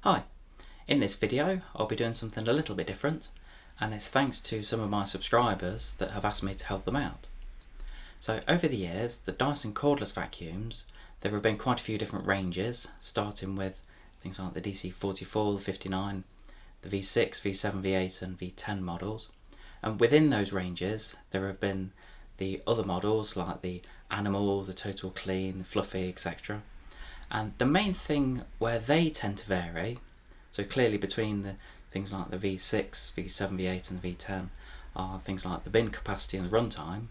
Hi, in this video I'll be doing something a little bit different, and it's thanks to some of my subscribers that have asked me to help them out. So over the years, the Dyson cordless vacuums, there have been quite a few different ranges, starting with things like the DC44, the 59, the V6, V7, V8 and V10 models. And within those ranges there have been the other models like the Animal, the Total Clean, the Fluffy, etc. And the main thing where they tend to vary, so clearly between the things like the V6, V7, V8 and the V10 are things like the bin capacity and the runtime,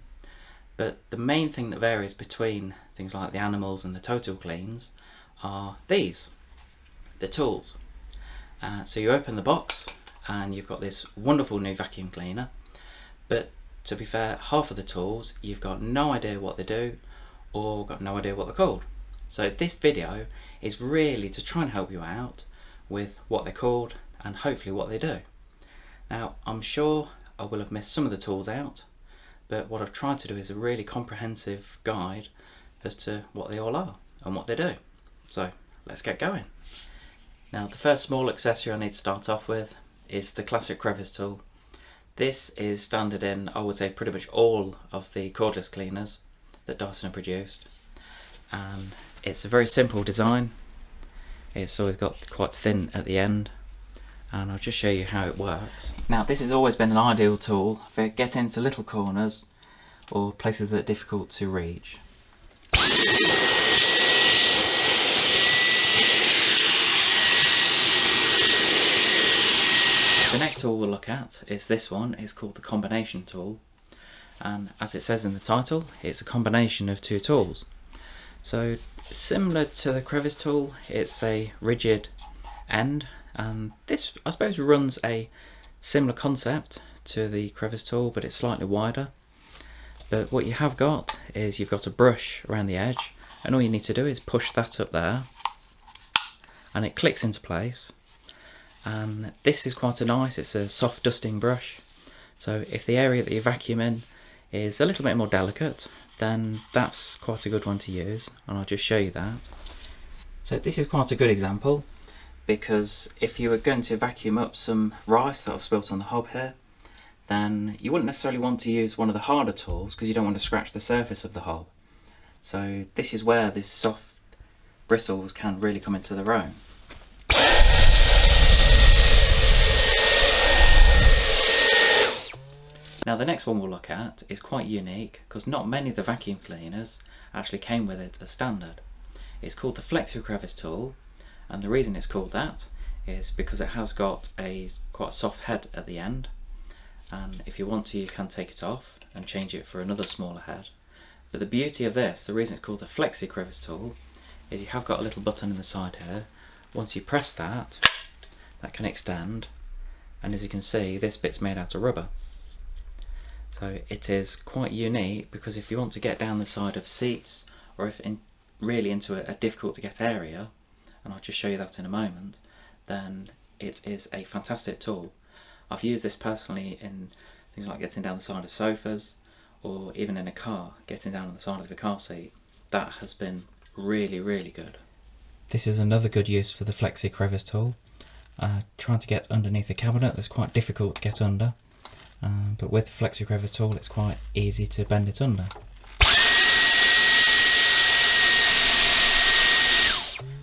but the main thing that varies between things like the Animals and the Total Cleans are these, the tools. So you open the box and you've got this wonderful new vacuum cleaner, but to be fair, half of the tools you've got no idea what they do or got no idea what they're called. So this video is really to try and help you out with what they're called and hopefully what they do. Now I'm sure I will have missed some of the tools out, but what I've tried to do is a really comprehensive guide as to what they all are and what they do. So let's get going. Now the first small accessory I need to start off with is the classic crevice tool. This is standard in, I would say, pretty much all of the cordless cleaners that Dyson have produced, and it's a very simple design. It's always got quite thin at the end, and I'll just show you how it works. Now this has always been an ideal tool for getting into little corners or places that are difficult to reach. The next tool we'll look at is this one. It's called the combination tool, and as it says in the title, it's a combination of two tools. So similar to the crevice tool, it's a rigid end, and this I suppose runs a similar concept to the crevice tool, but it's slightly wider. But what you have got is you've got a brush around the edge, and all you need to do is push that up there and it clicks into place. And this is quite it's a soft dusting brush, so if the area that you vacuum in is a little bit more delicate, then that's quite a good one to use, and I'll just show you that. So this is quite a good example, because if you were going to vacuum up some rice that I've spilt on the hob here, then you wouldn't necessarily want to use one of the harder tools because you don't want to scratch the surface of the hob. So this is where these soft bristles can really come into their own. Now the next one we'll look at is quite unique because not many of the vacuum cleaners actually came with it as standard. It's called the Flexi crevice tool, and the reason it's called that is because it has got a quite soft head at the end, and if you want to you can take it off and change it for another smaller head. But the beauty of this, the reason it's called the Flexi crevice tool, is you have got a little button in the side here. Once you press that, that can extend, and as you can see this bit's made out of rubber. So it is quite unique because if you want to get down the side of seats, or if really into a difficult to get area, and I'll just show you that in a moment, then it is a fantastic tool. I've used this personally in things like getting down the side of sofas, or even in a car, getting down on the side of the car seat. That has been really, really good. This is another good use for the Flexi crevice tool. Trying to get underneath the cabinet, that's quite difficult to get under. But with the Flexi crevice tool it's quite easy to bend it under.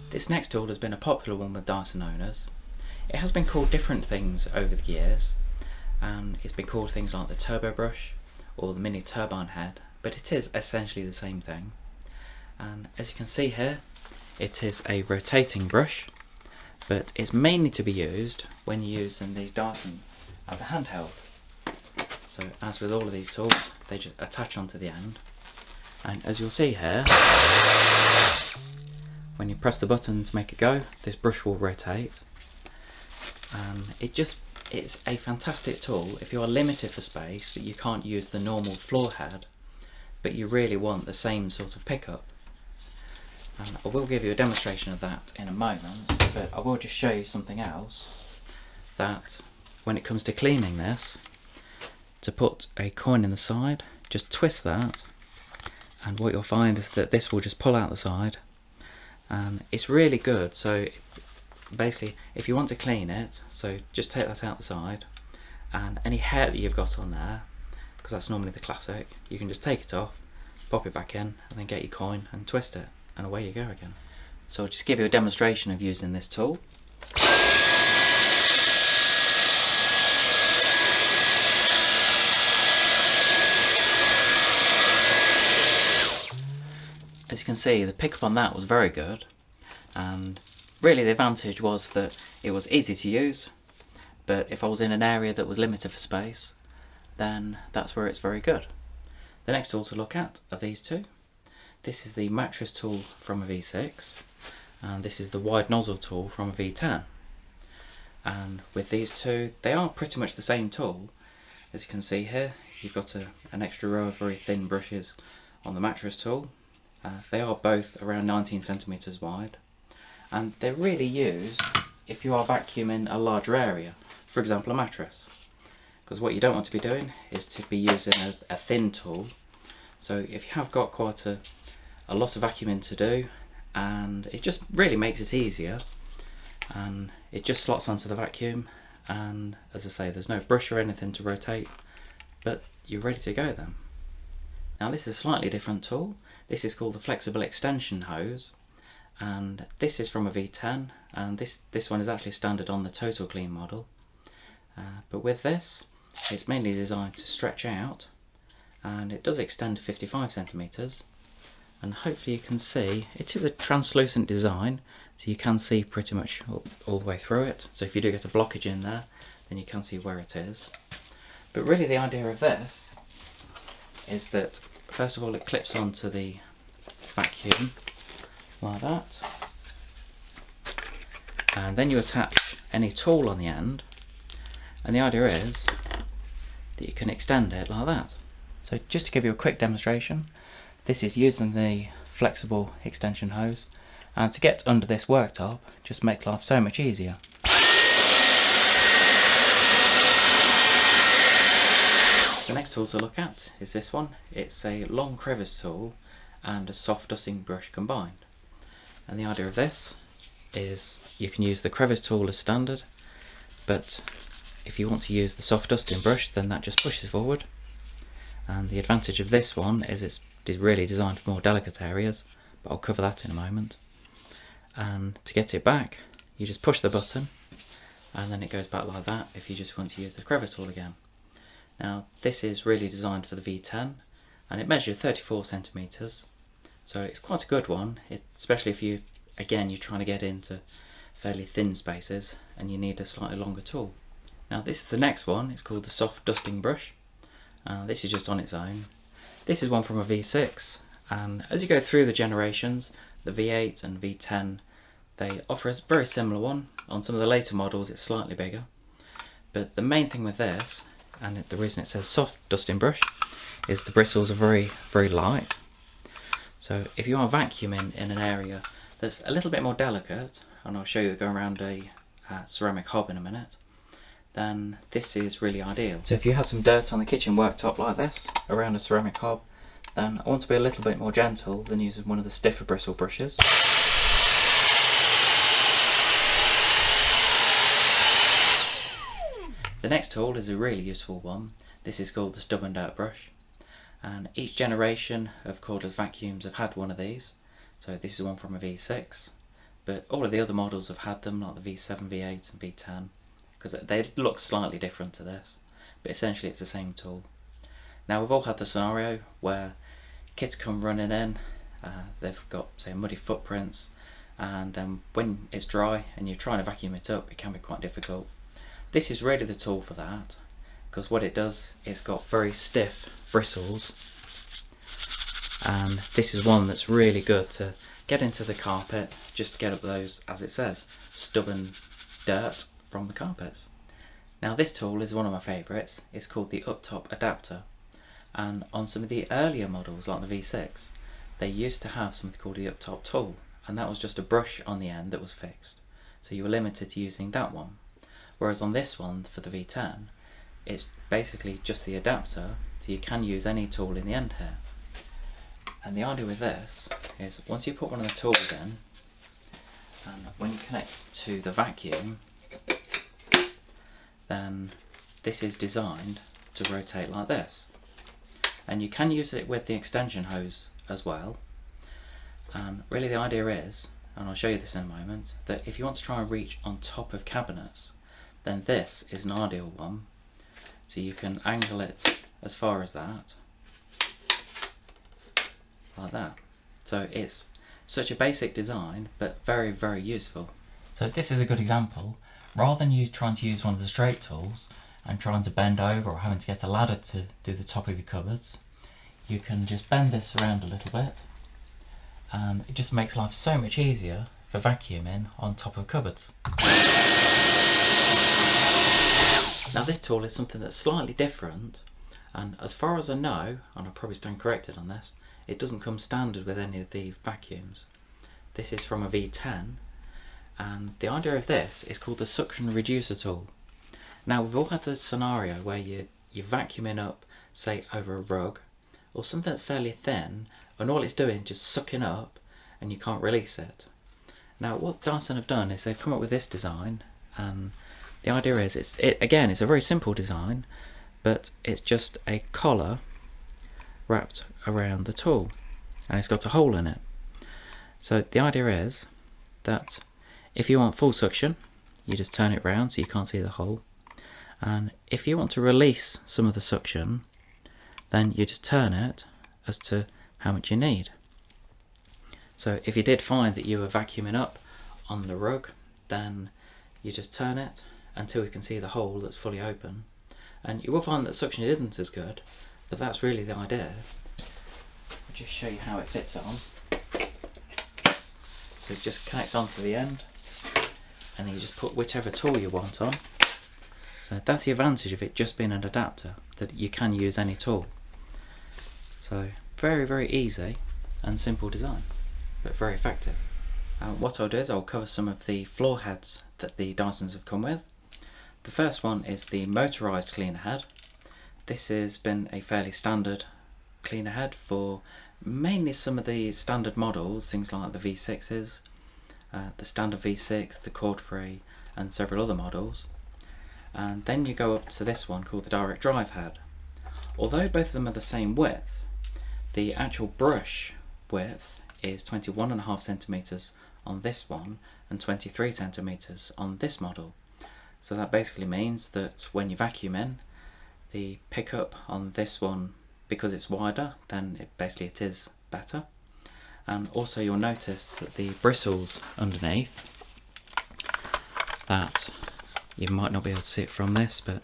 This next tool has been a popular one with Dyson owners. It has been called different things over the years, and it's been called things like the turbo brush or the mini turbine head, but it is essentially the same thing. And as you can see here, it is a rotating brush, but it's mainly to be used when you're using the Dyson as a handheld. So as with all of these tools, they just attach onto the end, and as you'll see here, when you press the button to make it go, this brush will rotate, and it's a fantastic tool if you are limited for space, that you can't use the normal floor head, but you really want the same sort of pickup. And I will give you a demonstration of that in a moment, but I will just show you something else, that when it comes to cleaning this, to put a coin in the side, just twist that, and what you'll find is that this will just pull out the side, and it's really good. So basically if you want to clean it, so just take that out the side, and any hair that you've got on there, because that's normally the classic, you can just take it off, pop it back in, and then get your coin and twist it, and away you go again. So I'll just give you a demonstration of using this tool. As you can see, the pickup on that was very good, and really the advantage was that it was easy to use, but if I was in an area that was limited for space, then that's where it's very good. The next tool to look at are these two. This is the mattress tool from a V6, and this is the wide nozzle tool from a V10. And with these two, they are pretty much the same tool. As you can see here, you've got an extra row of very thin brushes on the mattress tool. They are both around 19 centimeters wide, and they're really used if you are vacuuming a larger area, for example a mattress, because what you don't want to be doing is to be using a thin tool. So if you have got quite a lot of vacuuming to do, and it just really makes it easier, and it just slots onto the vacuum, and as I say, there's no brush or anything to rotate, but you're ready to go then. Now this is a slightly different tool. This is called the flexible extension hose, and this is from a V10, and this one is actually standard on the Total Clean model. But with this, it's mainly designed to stretch out, and it does extend to 55 centimeters, and hopefully you can see it is a translucent design, so you can see pretty much all the way through it. So if you do get a blockage in there, then you can see where it is. But really the idea of this is that first of all it clips onto the vacuum like that, and then you attach any tool on the end, and the idea is that you can extend it like that. So just to give you a quick demonstration, this is using the flexible extension hose, and to get under this worktop just makes life so much easier. The next tool to look at is this one. It's a long crevice tool and a soft dusting brush combined. And the idea of this is you can use the crevice tool as standard, but if you want to use the soft dusting brush, then that just pushes forward. And the advantage of this one is it's really designed for more delicate areas, but I'll cover that in a moment. And to get it back, you just push the button, and then it goes back like that if you just want to use the crevice tool again. Now this is really designed for the V10, and it measures 34 centimeters, so it's quite a good one, especially if you're trying to get into fairly thin spaces and you need a slightly longer tool. Now this is the next one. It's called the soft dusting brush. This is just on its own. This is one from a V6, and as you go through the generations, the V8 and V10, they offer a very similar one. On some of the later models it's slightly bigger, but the main thing with this, and the reason it says soft dusting brush, is the bristles are very, very light. So if you are vacuuming in an area that's a little bit more delicate, and I'll show you going around a ceramic hob in a minute, then this is really ideal. So if you have some dirt on the kitchen worktop like this, around a ceramic hob, then I want to be a little bit more gentle than using one of the stiffer bristle brushes. The next tool is a really useful one. This is called the stubborn dirt brush, and each generation of cordless vacuums have had one of these. So this is one from a V6, but all of the other models have had them, like the V7, V8 and V10, because they look slightly different to this, but essentially it's the same tool. Now we've all had the scenario where kids come running in, they've got say muddy footprints, and when it's dry and you're trying to vacuum it up, it can be quite difficult. This is really the tool for that, because what it does, it's got very stiff bristles, and this is one that's really good to get into the carpet, just to get up those, as it says, stubborn dirt from the carpets. Now this tool is one of my favourites. It's called the up-top adapter, and on some of the earlier models like the V6, they used to have something called the up-top tool, and that was just a brush on the end that was fixed, so you were limited to using that one. Whereas on this one, for the V10, it's basically just the adapter, so you can use any tool in the end here. And the idea with this is once you put one of the tools in, And when you connect to the vacuum, then this is designed to rotate like this. And you can use it with the extension hose as well. And really the idea is, and I'll show you this in a moment, that if you want to try and reach on top of cabinets, then this is an ideal one. So you can angle it as far as that, like that. So it's such a basic design, but very, very useful. So this is a good example. Rather than you trying to use one of the straight tools and trying to bend over or having to get a ladder to do the top of your cupboards, you can just bend this around a little bit, and it just makes life so much easier for vacuuming on top of cupboards. Now this tool is something that's slightly different, and as far as I know, and I'll probably stand corrected on this, it doesn't come standard with any of the vacuums. This is from a V10, and the idea of this is called the suction reducer tool. Now we've all had this scenario where you're vacuuming up, say over a rug, or something that's fairly thin, and all it's doing is just sucking up, and you can't release it. Now what Dyson have done is they've come up with this design, and the idea is, it's a very simple design, but it's just a collar wrapped around the tool, and it's got a hole in it. So the idea is that if you want full suction, you just turn it round so you can't see the hole, and if you want to release some of the suction, then you just turn it as to how much you need. So if you did find that you were vacuuming up on the rug, then you just turn it until you can see the hole that's fully open, and you will find that suction isn't as good, but that's really the idea. I'll just show you how it fits on. So it just connects onto the end, and then you just put whichever tool you want on. So that's the advantage of it just being an adapter, that you can use any tool. So very, very easy and simple design, but very effective. What I'll do is I'll cover some of the floor heads that the Dysons have come with. The first one is the motorised cleaner head. This has been a fairly standard cleaner head for mainly some of the standard models, things like the V6s, the standard V6, the cord free, and several other models. And then you go up to this one called the direct drive head. Although both of them are the same width, the actual brush width is 21.5 centimeters on this one and 23 centimeters on this model. So that basically means that when you vacuum in, the pickup on this one, because it's wider, then it is better. And also you'll notice that the bristles underneath, that you might not be able to see it from this, but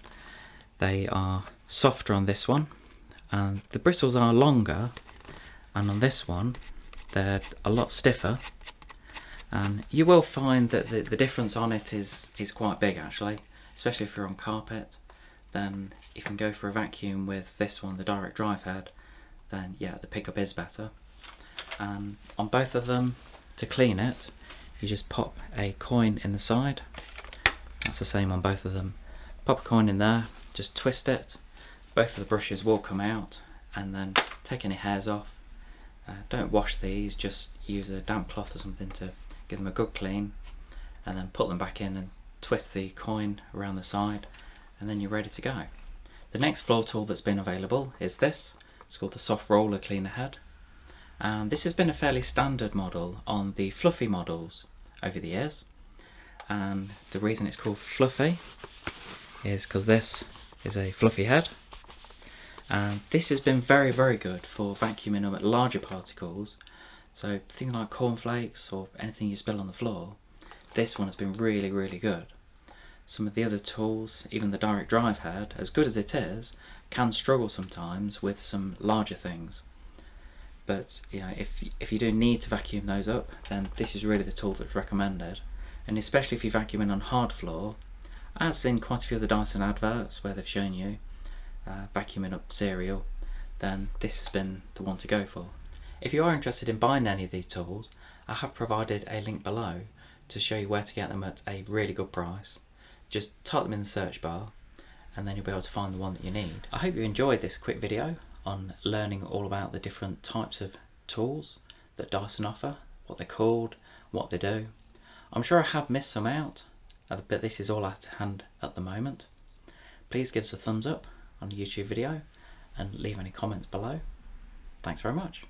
they are softer on this one, and the bristles are longer, and on this one they're a lot stiffer. And you will find that the difference on it is quite big actually, especially if you're on carpet. Then you can go for a vacuum with this one, the direct drive head, then yeah, the pickup is better. And on both of them, to clean it, you just pop a coin in the side. That's the same on both of them. Pop a coin in there, just twist it, both of the brushes will come out, and then take any hairs off. Don't wash these, just use a damp cloth or something to give them a good clean, and then put them back in and twist the coin around the side, and then you're ready to go. The next floor tool that's been available is this. It's called the soft roller cleaner head, and this has been a fairly standard model on the fluffy models over the years. And the reason it's called fluffy is because this is a fluffy head, and this has been very, very good for vacuuming up at larger particles. So things like cornflakes or anything you spill on the floor, this one has been really, really good. Some of the other tools, even the direct drive head, as good as it is, can struggle sometimes with some larger things. But you know, if you do need to vacuum those up, then this is really the tool that's recommended. And especially if you're vacuuming on hard floor, as in quite a few of the Dyson adverts where they've shown you vacuuming up cereal, then this has been the one to go for. If you are interested in buying any of these tools, I have provided a link below to show you where to get them at a really good price. Just type them in the search bar and then you'll be able to find the one that you need. I hope you enjoyed this quick video on learning all about the different types of tools that Dyson offer, what they're called, what they do. I'm sure I have missed some out, but this is all at hand at the moment. Please give us a thumbs up on the YouTube video and leave any comments below. Thanks very much.